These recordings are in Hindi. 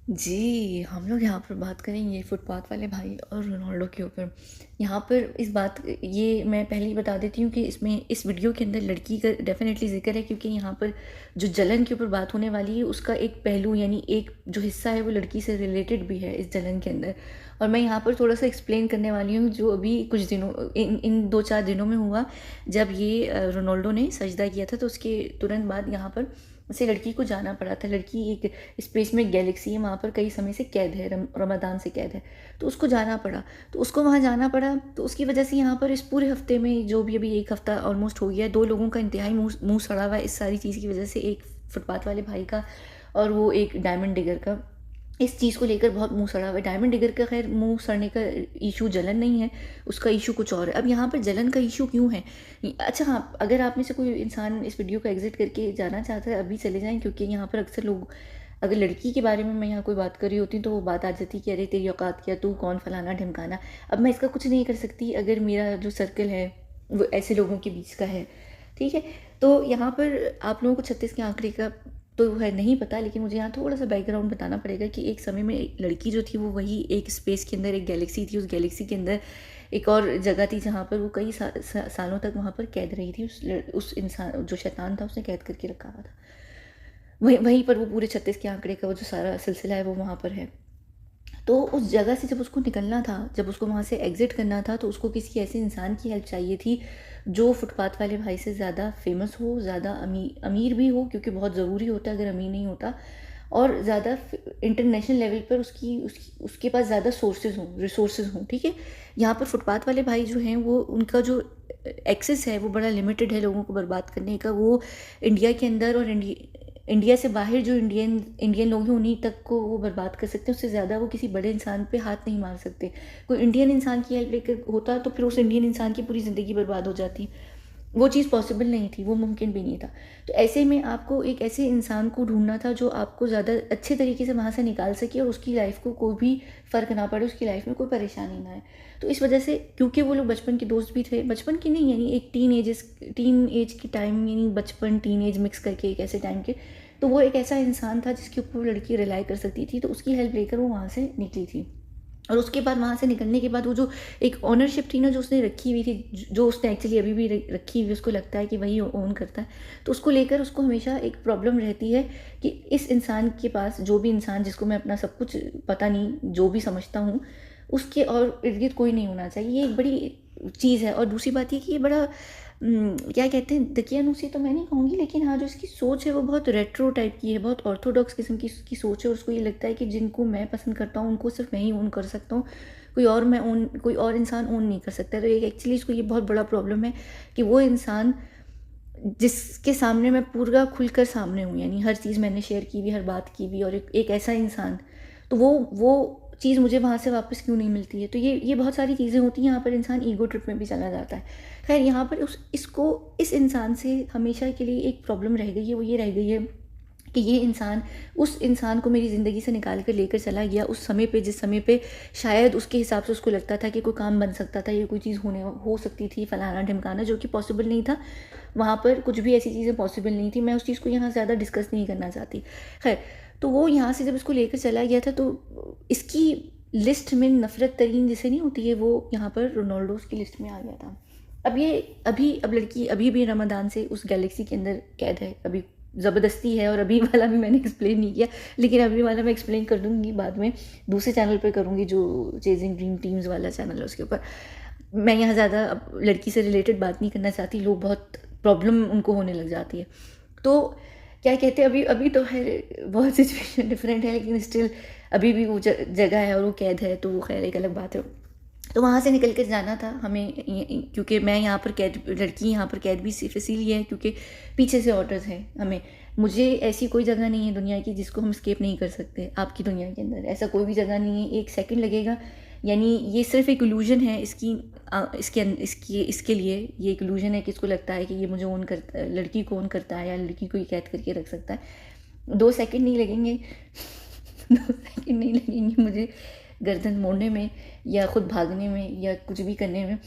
जी, हम लोग यहाँ पर बात करेंगे फुटपाथ वाले भाई और रोनाल्डो के ऊपर। यहाँ पर इस बात ये मैं पहले ही बता देती हूँ कि इसमें इस वीडियो के अंदर लड़की का डेफ़िनेटली ज़िक्र है, क्योंकि यहाँ पर जो जलन के ऊपर बात होने वाली है उसका एक पहलू यानी एक जो हिस्सा है वो लड़की से रिलेटेड भी है इस जलन के अंदर। और मैं यहाँ पर थोड़ा-सा एक्सप्लेन करने वाली हूँ जो अभी कुछ दिनों इन 2-4 दिनों में हुआ, जब ये रोनाल्डो ने सजदा किया था, तो उसके तुरंत बाद यहाँ पर उसे लड़की को जाना पड़ा था। लड़की एक स्पेस में गैलेक्सी है, वहाँ पर कई समय से कैद है, रमदान से कैद है, तो उसको जाना पड़ा। तो उसको वहाँ जाना पड़ा, तो उसकी वजह से यहाँ पर इस पूरे हफ्ते में जो भी अभी 1 हफ्ता ऑलमोस्ट हो गया है, 2 लोगों का इंतहाई मुँह सड़ा हुआ है इस सारी चीज़ की वजह से। एक फुटपाथ वाले भाई का और वो एक डायमंड डिगर का। इस चीज़ को लेकर बहुत मुँह सड़ा हुआ है। डायमंड डिगर का ख़ैर मुँह सड़ने का इश्यू जलन नहीं है, उसका इश्यू कुछ और है। अब यहाँ पर जलन का इश्यू क्यों है? अच्छा हाँ, अगर आप में से कोई इंसान इस वीडियो को एग्ज़िट करके जाना चाहता है, अभी चले जाएँ, क्योंकि यहाँ पर अक्सर लोग, अगर लड़की के बारे में मैं यहाँ कोई बात कर रही होती हूँ तो वो बात आ जाती है कि अरे तेरी औकात क्या, तू कौन, फलाना-ढिमकाना। अब मैं इसका कुछ नहीं कर सकती अगर मेरा जो सर्कल है वो ऐसे लोगों के बीच का है, ठीक है? तो यहाँ पर आप लोगों को 36 के आंकड़े का तो है नहीं पता, लेकिन मुझे यहाँ थोड़ा-सा बैकग्राउंड बताना पड़ेगा कि एक समय में एक लड़की जो थी वो वही एक स्पेस के अंदर एक गैलेक्सी थी, उस गैलेक्सी के अंदर एक और जगह थी जहाँ पर वो कई सालों तक वहाँ पर कैद रही थी। उस इंसान जो शैतान था उसने कैद करके रखा हुआ था। वहीं पर वो पूरे 36 के आंकड़े का वो जो सारा सिलसिला है वो वहाँ पर है। तो उस जगह से जब उसको निकलना था, जब उसको वहाँ से एग्ज़िट करना था, तो उसको किसी ऐसे इंसान की हेल्प चाहिए थी जो फुटपाथ वाले भाई से ज़्यादा फ़ेमस हो, ज़्यादा अमीर भी हो, क्योंकि बहुत ज़रूरी होता है अगर अमीर नहीं होता, और ज़्यादा इंटरनेशनल लेवल पर उसके पास ज़्यादा सोर्सेज हों, रिसोर्सेज हों, ठीक है? यहाँ पर फुटपाथ वाले भाई जो हैं वो उनका जो एक्सेस है वो बड़ा लिमिटेड है लोगों को बर्बाद करने का। वो इंडिया के अंदर और इंडिया से बाहर जो इंडियन लोग हैं उन्हीं तक को वो बर्बाद कर सकते हैं, उससे ज़्यादा वो किसी बड़े इंसान पे हाथ नहीं मार सकते। कोई इंडियन इंसान की हेल्प लेकर होता तो फिर उस इंडियन इंसान की पूरी ज़िंदगी बर्बाद हो जाती। वो चीज़ पॉसिबल नहीं थी, वो मुमकिन भी नहीं था। तो ऐसे में आपको एक ऐसे इंसान को ढूँढना था जो आपको ज़्यादा अच्छे तरीके से वहाँ से निकाल सके और उसकी लाइफ़ को कोई भी फ़र्क ना पड़े, उसकी लाइफ़ में कोई परेशानी ना आए। तो इस वजह से, क्योंकि वो लोग बचपन के दोस्त भी थे, बचपन के नहीं यानी एक टीन एज के टाइम, यानी बचपन, टीन एज मिक्स करके एक ऐसे टाइम के, तो वो एक ऐसा इंसान था जिसके ऊपर वो लड़की रिलाई कर सकती थी, तो उसकी हेल्प लेकर वो वहाँ से निकली थी। और उसके बाद वहाँ से निकलने के बाद वो जो एक ओनरशिप थी ना जो उसने रखी हुई थी, जो उसने एक्चुअली अभी भी रखी हुई, उसको लगता है कि वही ओन करता है, तो उसको लेकर उसको हमेशा एक प्रॉब्लम रहती है कि इस इंसान के पास, जो भी इंसान जिसको मैं अपना सब कुछ पता नहीं जो भी समझता हूँ, उसके और इर्द गिर्द कोई नहीं होना चाहिए। ये एक बड़ी चीज़ है। और दूसरी बात ये कि ये बड़ा क्या कहते हैं, दकियानूसी तो मैं नहीं कहूँगी, लेकिन हाँ जो इसकी सोच है वो बहुत रेट्रो टाइप की है, बहुत ऑर्थोडॉक्स किस्म की इसकी सोच है। और उसको ये लगता है कि जिनको मैं पसंद करता हूँ उनको सिर्फ मैं ही ओन कर सकता हूँ, कोई और इंसान ओन नहीं कर सकता। तो एक एक्चुअली इसको ये बहुत बड़ा प्रॉब्लम है कि वो इंसान जिसके सामने मैं पूरा खुलकर सामने हूँ, यानी हर चीज़ मैंने शेयर की भी, हर बात की भी, और एक ऐसा इंसान, तो वो चीज़ मुझे वहाँ से वापस क्यों नहीं मिलती है। तो ये बहुत सारी चीज़ें होती हैं, यहाँ पर इंसान ईगो ट्रिप में भी चला जाता है। खैर यहाँ पर इस इंसान से हमेशा के लिए एक प्रॉब्लम रह गई है, वो ये रह गई है कि ये इंसान उस इंसान को मेरी ज़िंदगी से निकाल कर लेकर चला गया उस समय पे, जिस समय पे शायद उसके हिसाब से उसको लगता था कि कोई काम बन सकता था, ये कोई चीज़ हो सकती थी, फलाना ढिमकाना, जो कि पॉसिबल नहीं था। वहाँ पर कुछ भी ऐसी चीज़ें पॉसिबल नहीं थी। मैं उस चीज़ को यहाँ ज़्यादा डिस्कस नहीं करना चाहती। खैर, तो वो यहाँ से जब इसको लेकर चला गया था, तो इसकी लिस्ट में नफ़रत तरीन जिसे नहीं होती है, वो यहाँ पर रोनाल्डोज़ की लिस्ट में आ गया था। अब लड़की अभी भी रमदान से उस गैलेक्सी के अंदर कैद है, अभी ज़बरदस्ती है। और अभी वाला भी मैंने एक्सप्लेन नहीं किया, लेकिन अभी वाला मैं एक्सप्लेन कर दूँगी बाद में, दूसरे चैनल पे करूँगी जो चेजिंग ड्रीम टीम्स वाला चैनल है उसके ऊपर। मैं यहाँ ज़्यादा अब लड़की से रिलेटेड बात नहीं करना चाहती, लोग बहुत प्रॉब्लम उनको होने लग जाती है। तो क्या कहते हैं, अभी अभी तो खैर बहुत सिचुएशन डिफरेंट है, लेकिन स्टिल अभी भी वो जगह है और वो कैद है, तो वो खैर एक अलग बात है। तो वहाँ से निकल कर जाना था हमें, क्योंकि मैं यहाँ पर कैद, लड़की यहाँ पर कैद भी सिर्फ इसीलिए है क्योंकि पीछे से ऑर्डर्स हैं हमें। मुझे ऐसी कोई जगह नहीं है दुनिया की जिसको हम स्केप नहीं कर सकते। आपकी दुनिया के अंदर ऐसा कोई भी जगह नहीं है, एक सेकंड लगेगा। यानी ये सिर्फ एक इल्यूजन है इसके लिए ये एक इल्यूजन है कि इसको लगता है कि ये मुझे ओन करता, लड़की को ओन करता है या लड़की को ये कैद करके रख सकता है। 2 सेकंड नहीं लगेंगे 2 सेकंड नहीं लगेंगे मुझे गर्दन मोड़ने में या खुद भागने में या कुछ भी करने में।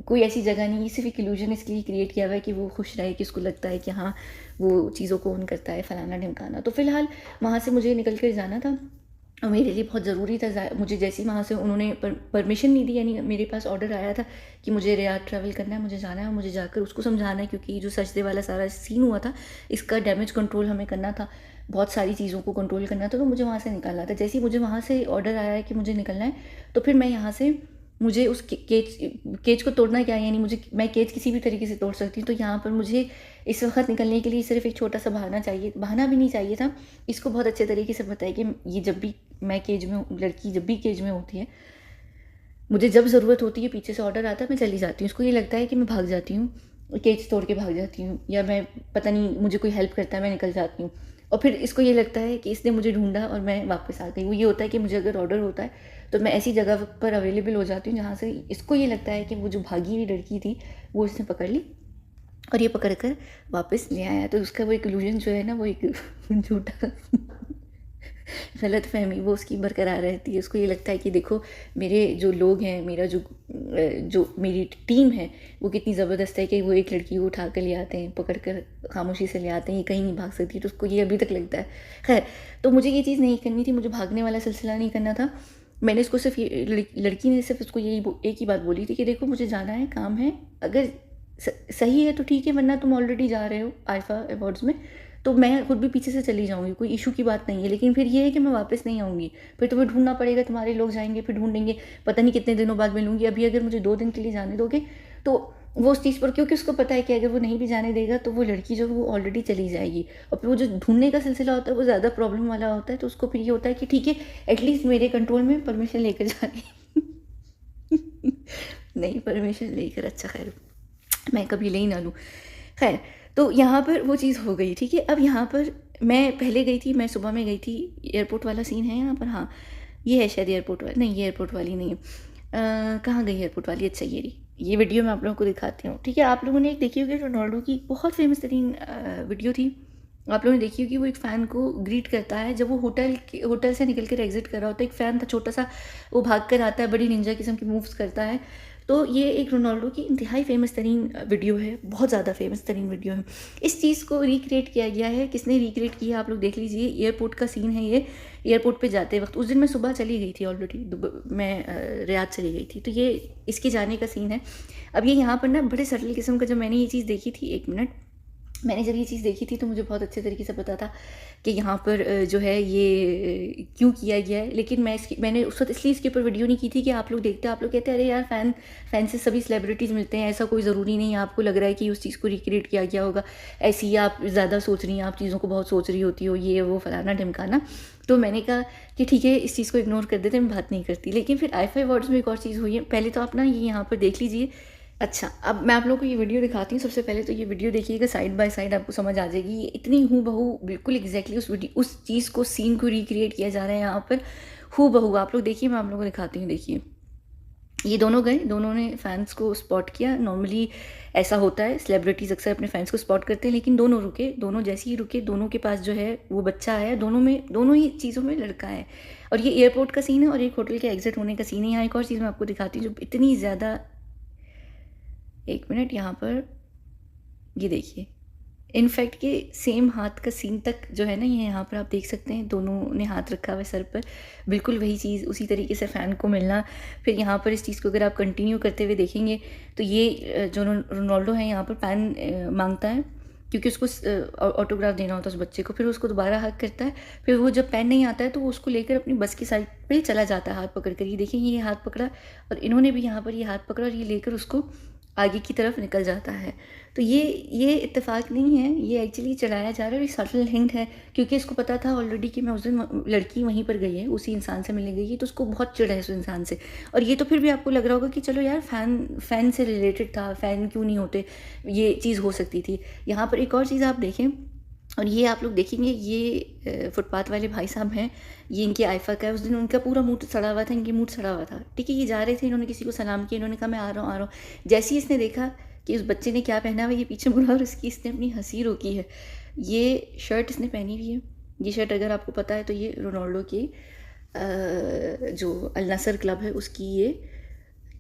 कोई ऐसी जगह नहीं, ये सिर्फ एक इल्यूजन इसके लिए क्रिएट किया हुआ है कि वो खुश रहे, कि उसको लगता है कि हाँ वो चीज़ों को ओन करता है, फलाना ढिमकाना। तो फिलहाल वहाँ से मुझे निकल कर जाना था और मेरे लिए बहुत ज़रूरी था। मुझे जैसे ही वहाँ से उन्होंने परमिशन नहीं दी, यानी मेरे पास ऑर्डर आया था कि मुझे रियाद ट्रैवल करना है, मुझे जाना है और मुझे जाकर उसको समझाना है, क्योंकि जो सजदे वाला सारा सीन हुआ था इसका डैमेज कंट्रोल हमें करना था, बहुत सारी चीज़ों को कंट्रोल करना था, तो मुझे वहाँ से निकालना था। जैसे ही मुझे वहाँ से ऑर्डर आया है कि मुझे निकलना है, तो फिर मैं यहाँ से, मुझे उस केज को तोड़ना क्या है, यानी मैं केज किसी भी तरीके से तोड़ सकती हूँ। तो यहाँ पर मुझे इस वक्त निकलने के लिए सिर्फ एक छोटा सा बहाना चाहिए, बहाना भी नहीं चाहिए था, इसको बहुत अच्छे तरीके से पता है कि ये जब भी मैं केज में, लड़की जब भी केज में होती है, मुझे जब ज़रूरत होती है, पीछे से ऑर्डर आता है, मैं चली जाती हूँ। उसको ये लगता है कि मैं भाग जाती हूँ, केज तोड़ के भाग जाती हूँ, या मैं पता नहीं मुझे कोई हेल्प करता है, मैं निकल जाती हूँ। और फिर इसको ये लगता है कि इसने मुझे ढूंढा और मैं वापस आ गई। वो ये होता है कि मुझे अगर ऑर्डर होता है तो मैं ऐसी जगह पर अवेलेबल हो जाती हूँ जहाँ से इसको ये लगता है कि वो जो भागी हुई लड़की थी वो इसने पकड़ ली और ये पकड़ कर वापस ले आया। तो उसका वो एक इल्यूजन जो है ना, वो एक झूठा गलत फहमी वो उसकी बरकरार रहती है। उसको ये लगता है कि देखो मेरे जो लोग हैं, मेरा जो मेरी टीम है वो कितनी ज़बरदस्त है कि वो एक लड़की को उठा कर ले आते हैं, पकड़ कर खामोशी से ले आते हैं, ये कहीं नहीं भाग सकती। तो उसको ये अभी तक लगता है। खैर, तो मुझे ये चीज़ नहीं करनी थी, मुझे भागने वाला सिलसिला नहीं करना था। मैंने उसको सिर्फ लड़की ने सिर्फ उसको यही एक ही बात बोली थी कि देखो मुझे जाना है, काम है, अगर सही है तो ठीक है, वरना तुम ऑलरेडी जा रहे हो आईफा अवार्ड्स में, तो मैं खुद भी पीछे से चली जाऊंगी, कोई इशू की बात नहीं है। लेकिन फिर ये है कि मैं वापस नहीं आऊँगी, फिर तुम्हें ढूंढना पड़ेगा, तुम्हारे लोग जाएंगे, फिर ढूंढेंगे, पता नहीं कितने दिनों बाद मिलूंगी। अभी अगर मुझे 2 दिन के लिए जाने दोगे तो वो उस चीज़ पर, क्योंकि उसको पता है कि अगर वो नहीं भी जाने देगा तो वो लड़की जो वो ऑलरेडी चली जाएगी, और फिर वो जो ढूंढने का सिलसिला होता है वो ज़्यादा प्रॉब्लम वाला होता है। तो उसको फिर ये होता है कि ठीक है, एटलीस्ट मेरे कंट्रोल में परमिशन लेकर जानी नहीं, परमिशन लेकर, अच्छा खैर मैं कभी ले ही ना लूँ। खैर, तो यहाँ पर वो चीज़ हो गई, ठीक है। अब यहाँ पर मैं पहले गई थी, मैं सुबह में गई थी, एयरपोर्ट वाला सीन है यहाँ पर, हाँ ये है शायद एयरपोर्ट वाली, नहीं ये एयरपोर्ट वाली नहीं है। कहाँ गई एयरपोर्ट वाली, अच्छा ये रही, ये वीडियो मैं आप लोगों को दिखाती हूँ, ठीक है। आप लोगों ने एक देखी होगी रोनाल्डो की बहुत फेमस तरीन वीडियो थी, आप लोगों ने देखी होगी। वो एक फ़ैन को ग्रीट करता है जब वो होटल से निकल कर एग्जिट कर रहा होता है। एक फ़ैन था छोटा सा, वो भाग कर आता है, बड़ी निंजा किस्म की मूव्स करता है। तो ये एक रोनाल्डो की इंतहाई फेमस तरीन वीडियो है, बहुत ज़्यादा फेमस तरीन वीडियो है। इस चीज़ को रिक्रिएट किया गया है, किसने रिक्रिएट किया आप लोग देख लीजिए। एयरपोर्ट का सीन है ये, एयरपोर्ट पे जाते वक्त, उस दिन मैं सुबह चली गई थी ऑलरेडी, मैं रियाद चली गई थी, तो ये इसके जाने का सीन है। अब ये यहाँ पर ना बड़े सटल किस्म का, जब मैंने ये चीज़ देखी थी, एक मिनट, मैंने जब ये चीज़ देखी थी तो मुझे बहुत अच्छे तरीके से पता था कि यहाँ पर जो है ये क्यों किया गया है। लेकिन मैंने उस वक्त इसलिए इसके ऊपर वीडियो नहीं की थी कि आप लोग देखते, आप लोग कहते हैं अरे यार फ़ैन से सभी सेलिब्रिटीज़ मिलते हैं, ऐसा कोई ज़रूरी नहीं है, आपको लग रहा है कि उस चीज़ को रिक्रिएट किया गया होगा, ऐसी ही आप ज़्यादा सोच रही हैं, आप चीज़ों को बहुत सोच रही होती हो, ये वो फलाना ढमकाना। तो मैंने कहा कि ठीक है, इस चीज़ को इग्नोर कर देते, मैं बात नहीं करती। लेकिन फिर आईफा अवार्ड्स में एक और चीज़ हुई है। पहले तो आप ना ये यहाँ पर देख लीजिए। अच्छा, अब मैं आप लोगों को ये वीडियो दिखाती हूँ। सबसे पहले तो ये वीडियो देखिएगा साइड बाय साइड, आपको समझ आ जाएगी। ये इतनी हूबहू बिल्कुल एग्जैक्टली उस चीज़ को, सीन को रिक्रिएट किया जा रहा है यहाँ पर, हूबहू। आप लोग देखिए, मैं आप लोगों को दिखाती हूँ। देखिए, ये दोनों गए, दोनों ने फैंस को स्पॉट किया। नॉर्मली ऐसा होता है, सेलिब्रिटीज़ अक्सर अपने फैंस को स्पॉट करते हैं, लेकिन दोनों रुके। दोनों जैसे ही रुके, दोनों के पास जो है वो बच्चा है, दोनों ही चीज़ों में लड़का है। और ये एयरपोर्ट का सीन है और एक होटल के एग्जिट होने का सीन है। यहाँ एक और चीज़ मैं आपको दिखाती हूँ जो इतनी ज़्यादा, एक मिनट, यहाँ पर ये देखिए, इनफैक्ट कि सेम हाथ का सीन तक जो है ना, ये यहाँ पर आप देख सकते हैं, दोनों ने हाथ रखा हुआ है सर पर, बिल्कुल वही चीज़ उसी तरीके से फ़ैन को मिलना। फिर यहाँ पर इस चीज़ को अगर आप कंटिन्यू करते हुए देखेंगे तो ये जो रोनाल्डो है यहाँ पर पेन मांगता है, क्योंकि उसको ऑटोग्राफ देना होता है उस बच्चे को। फिर उसको दोबारा हक करता है, फिर वो जब पेन नहीं आता है तो वो उसको लेकर अपनी बस की साइड पे चला जाता है हाथ पकड़ कर। ये देखें, ये हाथ पकड़ा और इन्होंने भी यहाँ पर ये हाथ पकड़ा और ये लेकर उसको आगे की तरफ निकल जाता है। तो ये इत्तेफाक नहीं है, ये एक्चुअली चलाया जा रहा है और ये सटल हिंट है, क्योंकि इसको पता था ऑलरेडी कि मैं उस दिन, लड़की वहीं पर गई है, उसी इंसान से मिलने गई है, तो उसको बहुत चिढ़ है उस इंसान से। और ये तो फिर भी आपको लग रहा होगा कि चलो यार, फ़ैन से रिलेटेड था, फ़ैन क्यों नहीं होते, ये चीज़ हो सकती थी। यहाँ पर एक और चीज़ आप देखें, और ये आप लोग देखेंगे, ये फुटपाथ वाले भाई साहब हैं, ये इनके आइफा का है। उस दिन उनका पूरा मूड सड़ा हुआ था, इनकी मूड सड़ा हुआ था, ठीक है। ये जा रहे थे, इन्होंने किसी को सलाम किया, इन्होंने कहा मैं आ रहा हूँ, आ रहा हूँ। जैसे ही इसने देखा कि उस बच्चे ने क्या पहना हुआ, ये पीछे मुड़ा और इसने अपनी हंसी रोकी है। ये शर्ट इसने पहनी हुई है, ये शर्ट अगर आपको पता है तो ये रोनाल्डो की जो अल नसर क्लब है उसकी ये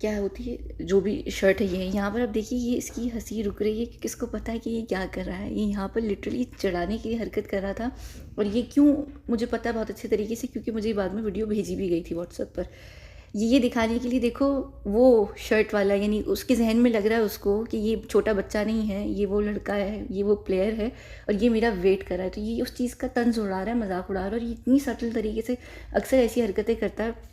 क्या होती है, जो भी शर्ट है ये, यहाँ पर आप देखिए ये इसकी हंसी रुक रही है कि किसको पता है कि ये क्या कर रहा है। ये यहाँ पर लिटरली चढ़ाने की हरकत कर रहा था। और ये क्यों, मुझे पता है बहुत अच्छे तरीके से, क्योंकि मुझे बाद में वीडियो भेजी भी गई थी व्हाट्सएप पर। ये दिखाने के लिए, देखो वो शर्ट वाला, यानी उसके जहन में लग रहा है उसको कि ये छोटा बच्चा नहीं है, ये वो लड़का है, ये वो प्लेयर है और ये मेरा वेट कर रहा है। तो ये उस चीज़ का तंज उड़ा रहा है, मजाक उड़ा रहा है। और ये इतनी सटल तरीके से अक्सर ऐसी हरकतें करता है,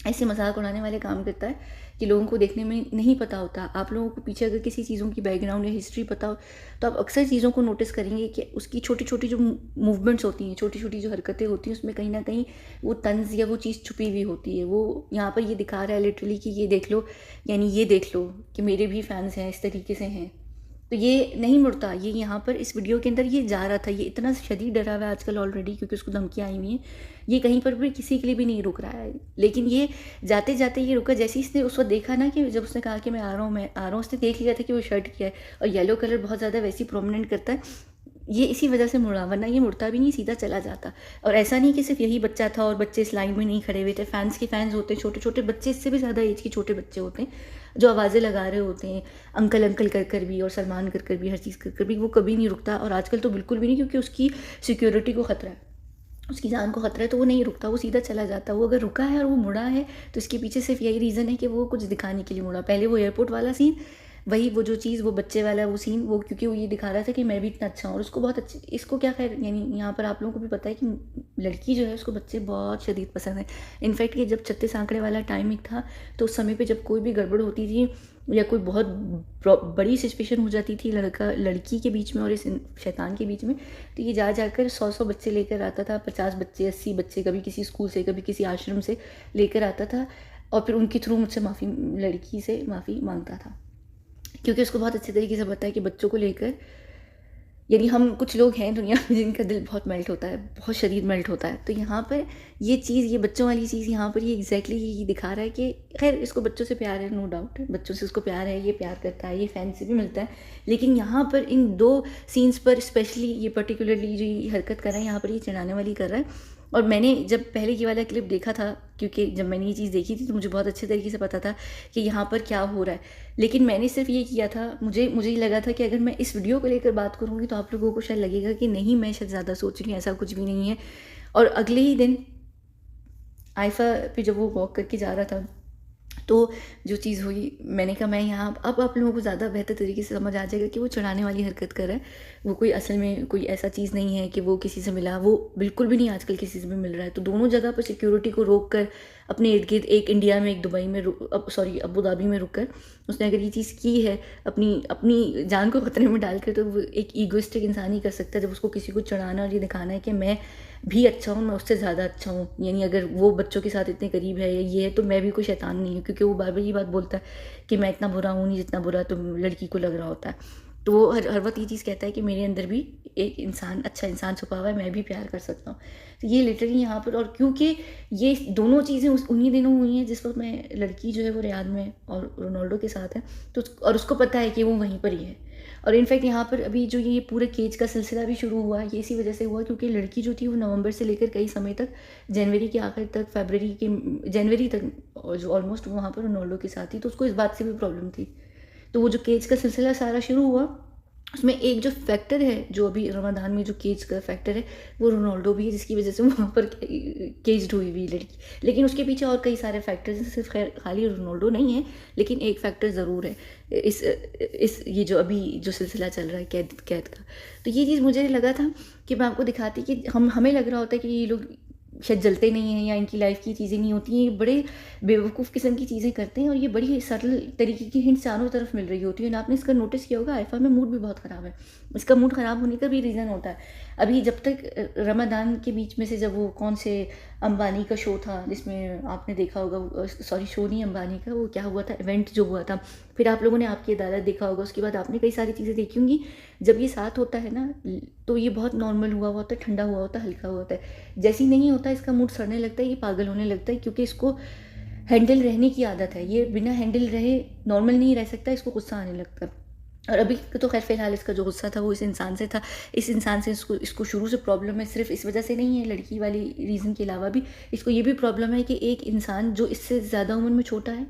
ऐसे मजाक उड़ाने वाले काम करता है कि लोगों को देखने में नहीं पता होता। आप लोगों को पीछे अगर किसी चीज़ों की बैकग्राउंड या हिस्ट्री पता हो तो आप अक्सर चीज़ों को नोटिस करेंगे कि उसकी छोटी छोटी जो मूवमेंट्स होती हैं, छोटी छोटी जो हरकतें होती हैं, उसमें कहीं ना कहीं वो तंज या वो चीज़ छुपी हुई होती है। वो यहाँ पर ये दिखा रहा है लिटरली कि ये देख लो, यानी ये देख लो कि मेरे भी फैंस हैं, इस तरीके से हैं। तो ये नहीं मुड़ता। ये यहाँ पर इस वीडियो के अंदर ये जा रहा था, ये इतना शदीद डरा हुआ है आजकल ऑलरेडी, क्योंकि उसको धमकियाँ आई हुई हैं। ये कहीं पर भी किसी के लिए भी नहीं रुक रहा है, लेकिन ये जाते जाते ये रुका। जैसे ही इसने उस वक्त देखा ना, कि जब उसने कहा कि मैं आ रहा हूँ, मैं आ रहा हूँ, उसने देख लिया था कि वो शर्ट क्या है और येलो कलर बहुत ज़्यादा वैसे ही प्रोमिनेंट करता है। ये इसी वजह से मुड़ा, वरना ये मुड़ता भी नहीं, सीधा चला जाता। और ऐसा नहीं कि सिर्फ यही बच्चा था और बच्चे इस लाइन में नहीं खड़े हुए थे। फैंस के फैंस होते हैं, छोटे छोटे बच्चे, इससे भी ज़्यादा एज के छोटे बच्चे होते हैं जो आवाज़ें लगा रहे होते हैं, अंकल अंकल कर कर भी और सलमान कर कर भी, हर चीज़ कर कर भी। वो कभी नहीं रुकता और आजकल तो बिल्कुल भी नहीं, क्योंकि उसकी सिक्योरिटी को ख़तरा है, उसकी जान को ख़तरा है। तो वो नहीं रुकता, वो सीधा चला जाता। वो अगर रुका है और वो मुड़ा है तो इसके पीछे सिर्फ यही रीज़न है कि वो कुछ दिखाने के लिए मुड़ा। पहले वो एयरपोर्ट वाला सीन, वही वो जो चीज़, वो बच्चे वाला वो सीन, वो क्योंकि वो ये दिखा रहा था कि मैं भी इतना अच्छा हूँ और उसको बहुत अच्छी, इसको क्या खैर, यानी यहाँ पर आप लोगों को भी पता है कि लड़की जो है उसको बच्चे बहुत शदीद पसंद है। इनफैक्ट ये जब छत्तीस आंकड़े वाला टाइमिंग था तो उस समय पे जब कोई भी गड़बड़ होती थी या कोई बहुत बड़ी सिचुएशन हो जाती थी लड़का लड़की के बीच में और इस शैतान के बीच में, तो ये जा जाकर 100 बच्चे लेकर आता था, 50 बच्चे, 80 बच्चे, कभी किसी स्कूल से, कभी किसी आश्रम से लेकर आता था और फिर उनके थ्रू मुझसे माफ़ी, लड़की से माफ़ी मांगता था। क्योंकि उसको बहुत अच्छे तरीके से पता है कि बच्चों को लेकर, यानी हम कुछ लोग हैं दुनिया में जिनका दिल बहुत मेल्ट होता है, बहुत शदीद मेल्ट होता है। तो यहाँ पर ये चीज़, ये बच्चों वाली चीज़ यहाँ पर ये एग्जैक्टली ये दिखा रहा है कि खैर इसको बच्चों से प्यार है, नो डाउट, बच्चों से उसको प्यार है, ये प्यार करता है, ये फैन से भी मिलता है। लेकिन यहाँ पर इन दो सीन्स पर स्पेशली ये पर्टिकुलरली जो ये हरकत कर रहा है, यहाँ पर ये चिढ़ाने वाली कर रहा है। और मैंने जब पहले ये वाला क्लिप देखा था, क्योंकि जब मैंने ये चीज़ देखी थी तो मुझे बहुत अच्छे तरीके से पता था कि यहाँ पर क्या हो रहा है। लेकिन मैंने सिर्फ ये किया था, मुझे ये लगा था कि अगर मैं इस वीडियो को लेकर बात करूँगी तो आप लोगों को शायद लगेगा कि नहीं, मैं शायद ज़्यादा सोच रही हूँ, ऐसा कुछ भी नहीं है। और अगले ही दिन आइफ़ा पे जब वो वॉक करके जा रहा था तो जो चीज़ हुई, मैंने कहा मैं यहाँ, अब आप लोगों को ज़्यादा बेहतर तरीके से समझ आ जाएगा कि वो चढ़ाने वाली हरकत कर रहा है। वो कोई असल में कोई ऐसा चीज़ नहीं है कि वो किसी से मिला, वो बिल्कुल भी नहीं आजकल किसी से भी मिल रहा है। तो दोनों जगह पर सिक्योरिटी को रोक कर अपने इर्द गिर्द, एक इंडिया में, एक दुबई में, अबू धाबी में रुक कर उसने अगर ये चीज़ की है अपनी अपनी जान को खतरे में डालकर, तो वो एक ईगोइस्टिक इंसान ही कर सकता है जब उसको किसी को चढ़ाना और ये दिखाना है कि मैं भी अच्छा हूँ, मैं उससे ज़्यादा अच्छा हूँ। यानी अगर वो बच्चों के साथ इतने करीब है या ये है तो मैं भी कोई शैतान नहीं हूँ, क्योंकि वो बार बार ये बात बोलता है कि मैं इतना बुरा हूँ नहीं जितना बुरा तो लड़की को लग रहा होता है। तो वो हर वक्त ये चीज़ कहता है कि मेरे अंदर भी एक इंसान, अच्छा इंसान छुपा हुआ है, मैं भी प्यार कर सकता हूँ। तो ये लिटरली यहाँ पर, और क्योंकि ये दोनों चीज़ें उन्हीं दिनों हुई हैं जिस वक्त मैं, लड़की जो है वो रियाद में और रोनाल्डो के साथ है, तो और उसको पता है कि वो वहीं पर ही है। और इनफैक्ट यहाँ पर अभी जो ये पूरे केज का सिलसिला भी शुरू हुआ है, ये इसी वजह से हुआ क्योंकि लड़की जो थी वो नवंबर से लेकर कई समय तक, जनवरी के आखिर तक, फरवरी के जनवरी तक, और जो ऑलमोस्ट वहाँ पर रोनाल्डो के साथ थी, तो उसको इस बात से भी प्रॉब्लम थी। तो वो जो केज का सिलसिला सारा शुरू हुआ, उसमें एक जो फैक्टर है, जो अभी रमज़ान में जो केज का फैक्टर है, वो रोनाल्डो भी है, जिसकी वजह से वहाँ पर केज्ड हुई हुई लड़की। लेकिन उसके पीछे और कई सारे फैक्टर्स हैं, सिर्फ खैर खाली रोनाल्डो नहीं है, लेकिन एक फैक्टर ज़रूर है इस ये जो अभी जो सिलसिला चल रहा है कैद का। तो ये चीज़ मुझे लगा था कि मैं आपको दिखाती कि हमें लग रहा होता है कि ये लोग शायद जलते नहीं हैं या इनकी लाइफ की चीज़ें नहीं होती हैं, ये बड़े बेवकूफ़ किस्म की चीज़ें करते हैं और ये बड़ी सरल तरीके की हिंट चारों तरफ मिल रही होती है। आपने इसका नोटिस किया होगा, आइफा में मूड भी बहुत ख़राब है। इसका मूड ख़राब होने का भी रीज़न होता है, अभी जब तक रमज़ान के बीच में से, जब वो कौन से अंबानी का शो था जिसमें आपने देखा होगा, सॉरी शो नहीं अंबानी का, वो क्या हुआ था, इवेंट जो हुआ था, फिर आप लोगों ने आपकी अदालत देखा होगा, उसके बाद आपने कई सारी चीज़ें देखी होंगी। जब ये साथ होता है ना तो ये बहुत नॉर्मल हुआ होता है, ठंडा हुआ होता है, हल्का हुआ होता है। जैसे ही नहीं होता इसका मूड सड़ने लगता है, ये पागल होने लगता है, क्योंकि इसको हैंडल रहने की आदत है, ये बिना हैंडल रहे नॉर्मल नहीं रह सकता, इसको गुस्सा आने लगता है। और अभी तो खैर फिलहाल इसका जो गुस्सा था वो इस इंसान से था, इस इंसान से इसको शुरू से प्रॉब्लम है, सिर्फ इस वजह से नहीं है, लड़की वाली रीज़न के अलावा भी इसको ये भी प्रॉब्लम है कि एक इंसान जो इससे ज़्यादा उम्र में छोटा है,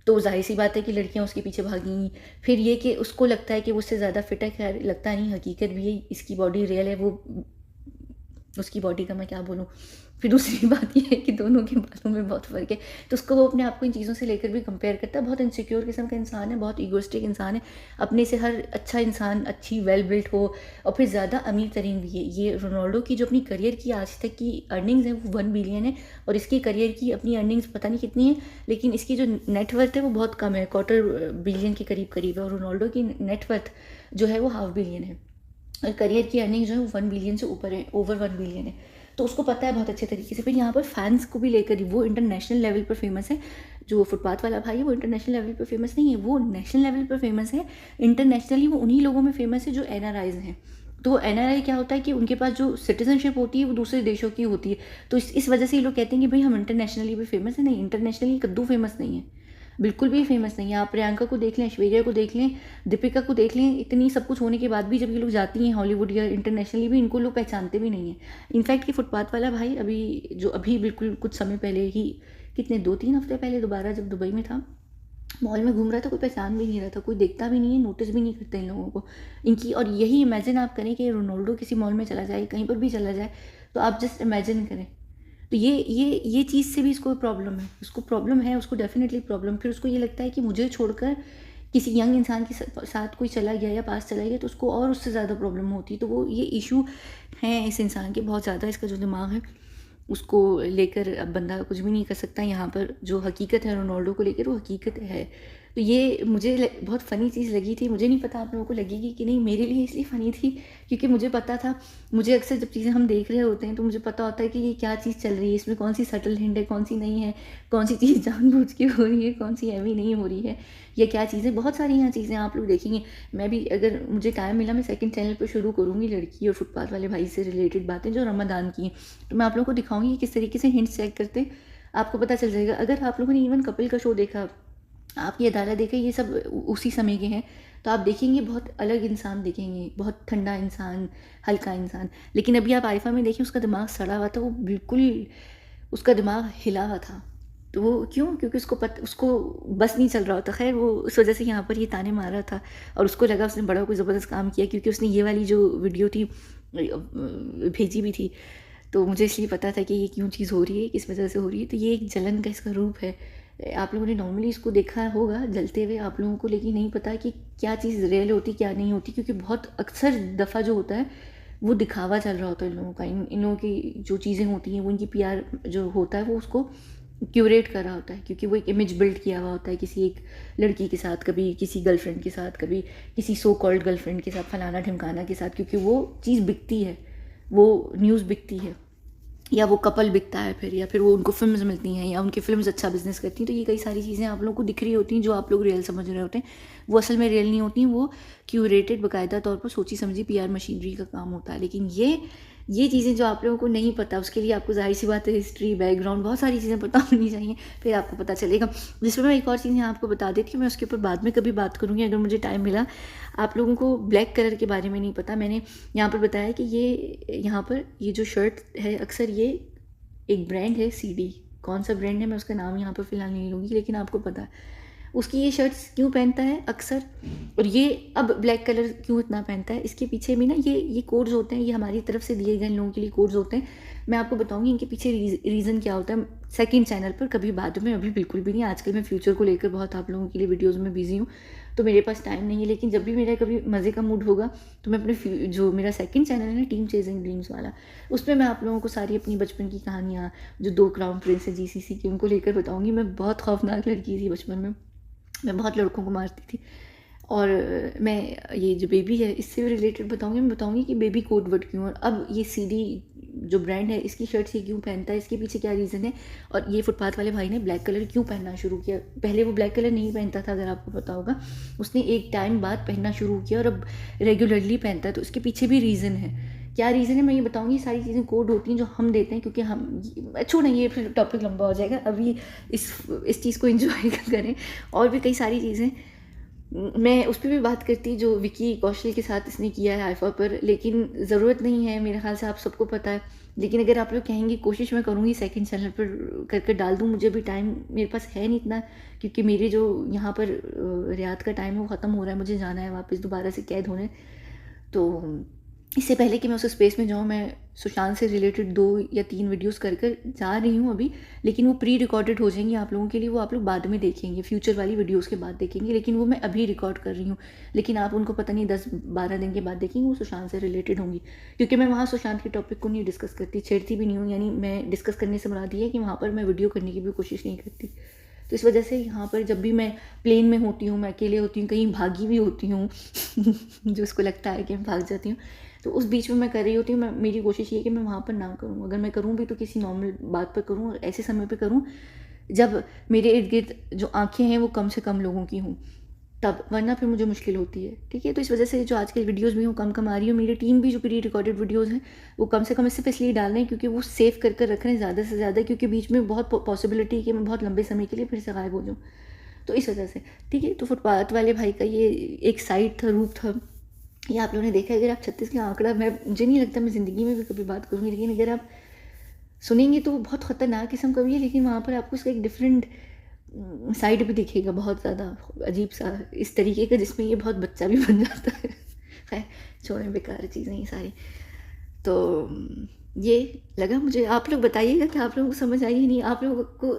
तो ज़ाहिर-सी बात है कि लड़कियाँ उसके पीछे भागेंगी। फिर ये कि उसको लगता है कि वो उससे ज़्यादा फिट है, खैर लगता नहीं, हकीकत भी है, इसकी बॉडी रियल है, वो उसकी बॉडी का मैं क्या बोलूँ। फिर दूसरी बात ये है कि दोनों के बालों में बहुत फ़र्क है, तो उसको वो अपने आप को इन चीज़ों से लेकर भी कंपेयर करता है। बहुत इनसिक्योर किस्म का इंसान है, बहुत ईगोइस्टिक इंसान है। अपने से हर अच्छा इंसान अच्छी वेल बिल्ट हो और फिर ज़्यादा अमीर तरीन भी है। ये रोनाल्डो की जो अपनी करियर की आज तक की अर्निंग्स है वो 1 बिलियन है, और इसकी करियर की अपनी अर्निंग्स पता नहीं कितनी है, लेकिन इसकी जो नेटवर्थ है वो बहुत कम है, क्वार्टर बिलियन के करीब है, और रोनाल्डो की नेटवर्थ जो है वो हाफ बिलियन है। और करियर की अर्निंग जो है वो 1 बिलियन से ऊपर है, ओवर 1 बिलियन है। तो उसको पता है बहुत अच्छे तरीके से। फिर यहाँ पर फैंस को भी लेकर वो इंटरनेशनल लेवल पर फेमस है। जो फुटपाथ वाला भाई है वो इंटरनेशनल लेवल पर फेमस नहीं है, वो नेशनल लेवल पर फेमस है। इंटरनेशनली वो उन्हीं लोगों में फेमस है जो एनआरआईज हैं। तो एनआरआई क्या होता है कि उनके पास जो सिटीजनशिप होती है वो दूसरे देशों की होती है। तो इस वजह से ये लोग कहते हैं कि भाई हम इंटरनेशनली भी फेमस है। नहीं, इंटरनेशनली कद्दू फेमस नहीं है, बिल्कुल भी फेमस नहीं है। आप प्रियंका को देख लें, ऐश्वर्या को देख लें, दीपिका को देख लें, इतनी सब कुछ होने के बाद भी जब ये लोग जाती हैं हॉलीवुड या इंटरनेशनली भी, इनको लोग पहचानते भी नहीं हैं। इनफैक्ट कि फुटपाथ वाला भाई अभी बिल्कुल कुछ समय पहले ही, कितने 2-3 हफ्ते पहले दोबारा जब दुबई में था, मॉल में घूम रहा था, कोई पहचान भी नहीं रहा था, कोई देखता भी नहीं है, नोटिस भी नहीं करते इन लोगों को इनकी। और यही इमेजिन आप करें कि रोनाल्डो किसी मॉल में चला जाए, कहीं पर भी चला जाए, तो आप जस्ट इमेजिन करें। तो ये चीज़ से भी इसको प्रॉब्लम है, उसको प्रॉब्लम है, उसको डेफिनेटली प्रॉब्लम। फिर उसको ये लगता है कि मुझे छोड़कर किसी यंग इंसान के साथ कोई चला गया या पास चला गया तो उसको और उससे ज़्यादा प्रॉब्लम होती है। तो वो ये इशू हैं इस इंसान के बहुत ज़्यादा। इसका जो दिमाग है उसको लेकर अब बंदा कुछ भी नहीं कर सकता। यहाँ पर जो हकीकत है रोनाल्डो को लेकर, वो हकीकत है। तो ये मुझे बहुत फ़नी चीज़ लगी थी। मुझे नहीं पता आप लोगों को लगेगी कि नहीं, मेरे लिए इसलिए फ़नी थी क्योंकि मुझे पता था, मुझे अक्सर जब चीज़ें हम देख रहे होते हैं तो मुझे पता होता है कि ये क्या चीज़ चल रही है, इसमें कौन सी सटल हिंट है, कौन सी नहीं है, कौन सी चीज़ जानबूझ के हो रही है, कौन सी हैवी नहीं हो रही है, या क्या चीज़ें। बहुत सारी यहाँ चीज़ें आप लोग देखेंगे। मैं भी अगर मुझे टाइम मिला मैं सेकंड चैनल पर शुरू करूँगी लड़की और फुटपाथ वाले भाई से रिलेटेड बातें जो रमदान की हैं, तो मैं आप लोगों को दिखाऊंगी किस तरीके से हिंट्स चेक करते आपको पता चल जाएगा। अगर आप लोगों ने इवन कपिल का शो देखा, आप ये अदालत देखें, ये सब उसी समय के हैं, तो आप देखेंगे बहुत अलग इंसान दिखेंगे, बहुत ठंडा इंसान, हल्का इंसान। लेकिन अभी आप आरिफा में देखिए, उसका दिमाग सड़ा हुआ था, वो बिल्कुल उसका दिमाग हिला हुआ था। तो वो क्यों? क्योंकि उसको बस नहीं चल रहा होता। खैर वो उस वजह से यहाँ पर ये ताने मार रहा था, और उसको लगा उसने बड़ा कोई ज़बरदस्त काम किया, क्योंकि उसने ये वाली जो वीडियो थी भेजी भी थी। तो मुझे इसलिए पता था कि ये क्यों चीज़ हो रही है, किस वजह से हो रही है। तो ये एक जलन का इसका रूप है। आप लोगों ने नॉर्मली इसको देखा होगा जलते हुए आप लोगों को, लेकिन नहीं पता कि क्या चीज़ रियल होती क्या नहीं होती, क्योंकि बहुत अक्सर दफ़ा जो होता है वो दिखावा चल रहा होता है इन लोगों का। इन लोगों की जो चीज़ें होती हैं वो इनकी पीआर जो होता है वो उसको क्यूरेट कर रहा होता है, क्योंकि वो एक इमेज बिल्ड किया हुआ होता है किसी एक लड़की के साथ, कभी किसी गर्लफ्रेंड के साथ, कभी किसी सो कॉल्ड गर्लफ्रेंड के साथ, फलाना ढिमकाना के साथ, क्योंकि वो चीज़ बिकती है, वो न्यूज़ बिकती है, या वो कपल बिकता है फिर, या फिर वो उनको फिल्म्स मिलती हैं, या उनकी फिल्म्स अच्छा बिजनेस करती हैं। तो ये कई सारी चीज़ें आप लोगों को दिख रही होती हैं जो आप लोग रियल समझ रहे होते हैं, वो असल में रियल नहीं होती हैं, वो क्यूरेटेड बाकायदा तौर पर सोची समझी पीआर मशीनरी का काम होता है। लेकिन ये चीज़ें जो आप लोगों को नहीं पता, उसके लिए आपको ज़ाहिर सी बात है हिस्ट्री, बैकग्राउंड, बहुत सारी चीज़ें पता होनी चाहिए, फिर आपको पता चलेगा। जिसमें मैं एक और चीज़ यहाँ आपको बता देती हूँ, मैं उसके ऊपर बाद में कभी बात करूँगी अगर मुझे टाइम मिला। आप लोगों को ब्लैक कलर के बारे में नहीं पता, मैंने यहाँ पर बताया कि यहाँ पर ये जो शर्ट है, अक्सर ये एक ब्रांड है सीडी, कौन सा ब्रांड है मैं उसका नाम यहाँ पर फ़िलहाल नहीं लूँगी, लेकिन आपको पता है उसकी ये शर्ट्स क्यों पहनता है अक्सर, और ये अब ब्लैक कलर क्यों इतना पहनता है। इसके पीछे भी ना ये कोड्स होते हैं, ये हमारी तरफ से दिए गए लोगों के लिए कोड्स होते हैं। मैं आपको बताऊंगी इनके पीछे रीज़न क्या होता है सेकंड चैनल पर, कभी बाद में, अभी बिल्कुल भी नहीं। आजकल मैं फ्यूचर को लेकर बहुत आप लोगों के लिए वीडियोज़ में बिजी हूँ, तो मेरे पास टाइम नहीं है। लेकिन जब भी मेरा कभी मज़े का मूड होगा तो मैं अपने जो मेरा सेकंड चैनल है ना, टीम चेजिंग ड्रीम्स वाला, उसमें मैं आप लोगों को सारी अपनी बचपन की कहानियाँ, जो 2 क्राउन प्रिंस है जीसीसी की, उनको लेकर बताऊँगी। मैं बहुत खौफनाक लड़की थी बचपन में, मैं बहुत लड़कों को मारती थी। और मैं ये जो बेबी है इससे भी रिलेटेड बताऊँगी। मैं बताऊँगी कि बेबी कोड वर्ड क्यों, और अब ये सीडी जो ब्रांड है इसकी शर्ट से क्यों पहनता है, इसके पीछे क्या रीज़न है, और ये फुटपाथ वाले भाई ने ब्लैक कलर क्यों पहनना शुरू किया। पहले वो ब्लैक कलर नहीं पहनता था, अगर आपको पता होगा, उसने एक टाइम बाद पहनना शुरू किया और अब रेगुलरली पहनता है। तो इसके पीछे भी रीज़न है। क्या रीज़न है मैं ये बताऊँगी। सारी चीज़ें कोड होती हैं जो हम देते हैं, क्योंकि हम छोड़ें, ये फिर टॉपिक लंबा हो जाएगा। अभी इस चीज़ को एंजॉय करें। और भी कई सारी चीज़ें मैं उस पर भी बात करती जो विकी कौशल के साथ इसने किया है आइफा पर, लेकिन ज़रूरत नहीं है, मेरे ख्याल से आप सबको पता है। लेकिन अगर आप लोग कहेंगे कोशिश मैं करूँगी सेकंड चैनल पर कर कर डाल दूँ। मुझे भी टाइम मेरे पास है नहीं इतना, क्योंकि मेरे जो यहाँ पर रियाद का टाइम है वो ख़त्म हो रहा है, मुझे जाना है वापस दोबारा से कैद होने। तो इससे पहले कि मैं उस स्पेस में जाऊँ, मैं सुशांत से रिलेटेड 2 या 3 वीडियोस कर कर जा रही हूँ अभी, लेकिन वो प्री रिकॉर्डेड हो जाएंगी आप लोगों के लिए, वो आप लोग बाद में देखेंगे, फ्यूचर वाली वीडियोस के बाद देखेंगे, लेकिन वो मैं अभी रिकॉर्ड कर रही हूँ। लेकिन आप उनको पता नहीं 10-12 दिन के बाद देखेंगे, वो सुशांत से रिलेटेड होंगी, क्योंकि मैं वहाँ सुशांत के टॉपिक को नहीं डिस्कस करती, छेड़ती भी नहीं हूँ। यानी मैं डिस्कस करने से मुराद ये है कि वहाँ पर मैं वीडियो करने की भी कोशिश नहीं करती। तो इस वजह से यहाँ पर जब भी मैं प्लेन में होती हूँ, मैं अकेले होती हूँ, कहीं भागी भी होती हूँ जो उसको लगता है कि मैं भाग जाती हूँ, तो उस बीच में मैं कर रही होती हूँ, मैं मेरी कोशिश ये है कि मैं वहाँ पर ना करूँ। अगर मैं करूँ भी तो किसी नॉर्मल बात पर करूँ, और ऐसे समय पे करूँ जब मेरे इर्द गिर्द जो आँखें हैं वो कम से कम लोगों की हों, तब, वरना फिर मुझे मुश्किल होती है। ठीक है, तो इस वजह से जो आज की वीडियोज़ भी हैं वो कम आ रही है। मेरी टीम भी जो प्री रिकॉर्डेड वीडियोज़ हैं वो कम से कम सिर्फ इसलिए डाल रहे हैं क्योंकि वो सेव कर रख रहे हैं ज़्यादा से ज़्यादा, क्योंकि बीच में बहुत पॉसिबिलिटी है कि मैं बहुत लंबे समय के लिए फिर से गायब हो जाऊँ। तो इस वजह से ठीक है, तो फुटपाथ वाले भाई का ये एक साइड था, रूप था, ये आप लोगों ने देखा। अगर आप 36 का आंकड़ा, मुझे नहीं लगता मैं ज़िंदगी में भी कभी बात करूँगी, लेकिन अगर आप सुनेंगे तो वो बहुत ख़तरनाक किस्म का भी है, लेकिन वहाँ पर आपको उसका एक डिफरेंट साइड भी दिखेगा, बहुत ज़्यादा अजीब सा इस तरीके का, जिसमें ये बहुत बच्चा भी बन जाता है। खैर छोड़ें, बेकार चीज़ें ये सारी। तो ये लगा मुझे, आप लोग बताइएगा कि आप लोगों को समझ आई है नहीं। आप लोगों को,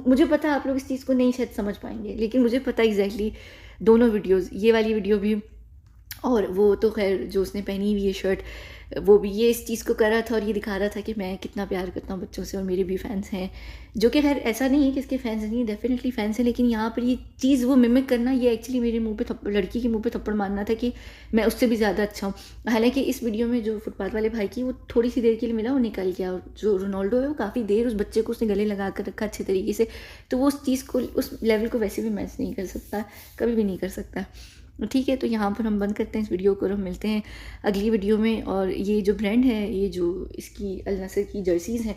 मुझे पता है आप लोग इस चीज़ को नहीं शायद समझ पाएंगे, लेकिन मुझे पता एग्जैक्टली दोनों वीडियोज़, ये वाली वीडियो भी और वो तो खैर जो उसने पहनी हुई है शर्ट, वो भी ये इस चीज़ को कर रहा था और ये दिखा रहा था कि मैं कितना प्यार करता हूँ बच्चों से और मेरे भी फैंस हैं, जो कि खैर ऐसा नहीं है कि इसके फैंस नहीं, डेफिनेटली फैंस हैं, लेकिन यहाँ पर ये चीज़ वो मिमिक करना, ये एक्चुअली मेरे मुंह पे लड़की के मुंह पे थप्पड़ मारना था कि मैं उससे भी ज़्यादा अच्छा हूँ। हालांकि इस वीडियो में जो फुटपाथ वाले भाई की, वो थोड़ी सी देर के लिए मिला, वो निकल गया, और जो रोनाल्डो है वो काफ़ी देर उस बच्चे को उसने गले लगा कर रखा अच्छे तरीके से, तो वो उस चीज़ को, उस लेवल को वैसे भी मैच नहीं कर सकता, कभी भी नहीं कर सकता। ठीक है, तो यहाँ पर हम बंद करते हैं इस वीडियो को और हम मिलते हैं अगली वीडियो में। और ये जो ब्रांड है, ये जो इसकी अल नसर की जर्सीज़ हैं,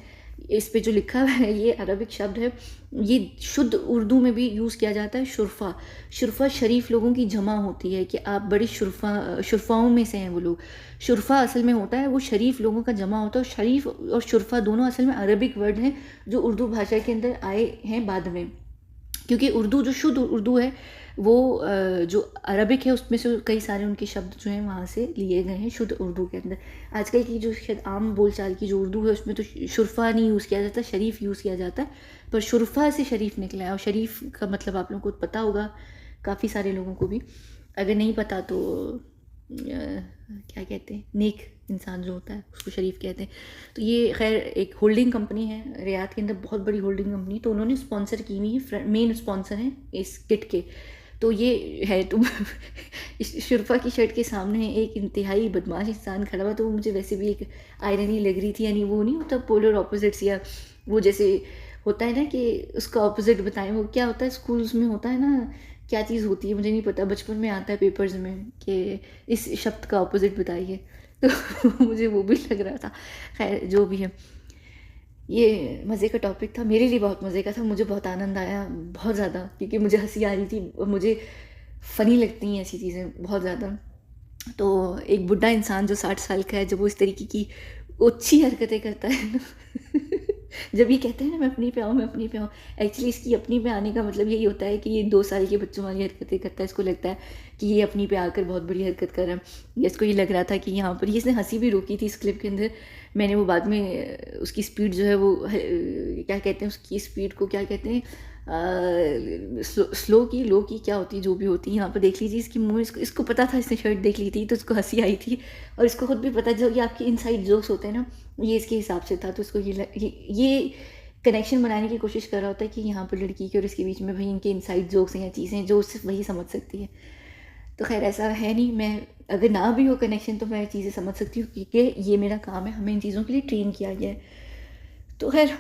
इस पे जो लिखा हुआ है ये अरबिक शब्द है, ये शुद्ध उर्दू में भी यूज़ किया जाता है, शुरफा। शुरफा शरीफ लोगों की जमा होती है कि आप बड़े शुरफाओं में से हैं वो लोग। शुरफा असल में होता है वो शरीफ लोगों का जमा होता है, और शरीफ और शुरफा दोनों असल में अरबिक वर्ड हैं जो उर्दू भाषा के अंदर आए हैं बाद में, क्योंकि उर्दू जो शुद्ध उर्दू है वो जो अरबिक है उसमें से कई सारे उनके शब्द जो हैं वहाँ से लिए गए हैं शुद्ध उर्दू के अंदर। आजकल की जो शायद आम बोलचाल की जो उर्दू है उसमें तो शुरफा नहीं यूज़ किया जाता, शरीफ यूज़ किया जाता है, पर शुरफा से शरीफ निकला है। और शरीफ का मतलब आप लोगों को पता होगा, काफ़ी सारे लोगों को भी, अगर नहीं पता तो क्या कहते हैं, नेक इंसान जो होता है उसको शरीफ कहते हैं। तो ये खैर एक होल्डिंग कंपनी है रियाद के अंदर, बहुत बड़ी होल्डिंग कंपनी, तो उन्होंने स्पॉन्सर की हुई है, मेन स्पॉन्सर हैं इस किट के। तो ये है, तो इस शुरफा की शर्ट के सामने एक इंतहाई बदमाश इंसान खड़ा हुआ, तो वो मुझे वैसे भी एक आयरनी लग रही थी। यानी वो नहीं होता पोलर ऑपोजिट्स, या वो जैसे होता है ना कि उसका ऑपोजिट बताएं, वो क्या होता है स्कूल्स में होता है ना, क्या चीज़ होती है मुझे नहीं पता, बचपन में आता है पेपर्स में कि इस शब्द का ऑपोजिट बताइए, तो मुझे वो भी लग रहा था। खैर जो भी है, ये मज़े का टॉपिक था, मेरे लिए बहुत मज़े का था, मुझे बहुत आनंद आया, बहुत ज़्यादा, क्योंकि मुझे हंसी आ रही थी और मुझे फ़नी लगती हैं ऐसी चीज़ें बहुत ज़्यादा। तो एक बुढ़ा इंसान जो 60 साल का है, जब वो इस तरीके की ओछी हरकतें करता है ना जब ये कहते हैं ना मैं अपनी पे आऊँ, मैं अपनी पे आऊँ, एक्चुअली इसकी अपनी पे आने का मतलब यही होता है कि ये 2 साल के बच्चों वाली हरकतें करता है। इसको लगता है कि ये अपनी पे आकर बहुत बड़ी हरकत कर रहा है, या इसको ये लग रहा था कि यहाँ पर, ये इसने हंसी भी रोकी थी इस क्लिप के अंदर। मैंने वो बाद में उसकी स्पीड जो है वो क्या कहते हैं, उसकी स्पीड को क्या कहते हैं, स्लो की, लो की, क्या होती है, जो भी होती है। यहाँ पर देख लीजिए इसकी मुँह, इसको पता था, इसने शर्ट देख ली थी तो इसको हंसी आई थी, और इसको खुद भी पता, जो ये आपके इनसाइड जोक्स होते हैं ना, ये इसके हिसाब से था, तो इसको ये कनेक्शन बनाने की कोशिश कर रहा होता है कि यहाँ पर लड़की के और इसके बीच में भाई इनके इनसाइड जोक्स हैं या चीज़ें जो सिर्फ वही समझ सकती है। तो खैर ऐसा है नहीं, मैं अगर ना भी हो कनेक्शन तो मैं चीज़ें समझ सकती हूँ, क्योंकि ये मेरा काम है, हमें इन चीज़ों के लिए ट्रेन किया गया है। तो खैर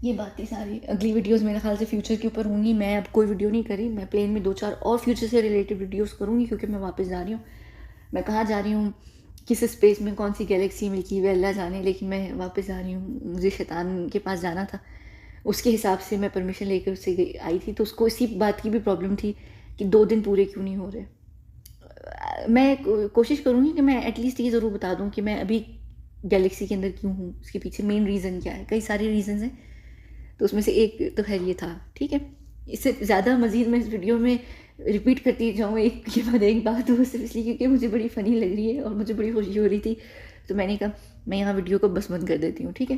ये बातें सारी अगली वीडियोस मेरे ख्याल से फ्यूचर के ऊपर होंगी। मैं अब कोई वीडियो नहीं करी, मैं प्लेन में 2-4 और फ्यूचर से रिलेटेड वीडियोस करूँगी, क्योंकि मैं वापस जा रही हूँ। मैं कहाँ जा रही हूँ, किस स्पेस में, कौन सी गैलेक्सी मिल्की वे, अल्लाह जाने, लेकिन मैं वापस जा रही हूँ। मुझे शैतान के पास जाना था, उसके हिसाब से मैं परमिशन लेकर उससे आई थी, तो उसको इसी बात की भी प्रॉब्लम थी कि 2 दिन पूरे क्यों नहीं हो रहे। मैं कोशिश करूँगी कि मैं एटलीस्ट ये ज़रूर बता दूँ कि मैं अभी गैलेक्सी के अंदर क्यों हूँ, उसके पीछे मेन रीज़न क्या है। कई सारे रीज़न्स हैं, तो उसमें से एक तो खैर ये था, ठीक है। इससे ज़्यादा मज़ीद मैं इस वीडियो में रिपीट करती जाऊँ एक के बाद एक बात, वो सिर्फ इसलिए क्योंकि मुझे बड़ी फ़नी लग रही है और मुझे बड़ी खुशी हो रही थी, तो मैंने कहा मैं यहाँ वीडियो को बस बंद कर देती हूँ, ठीक है।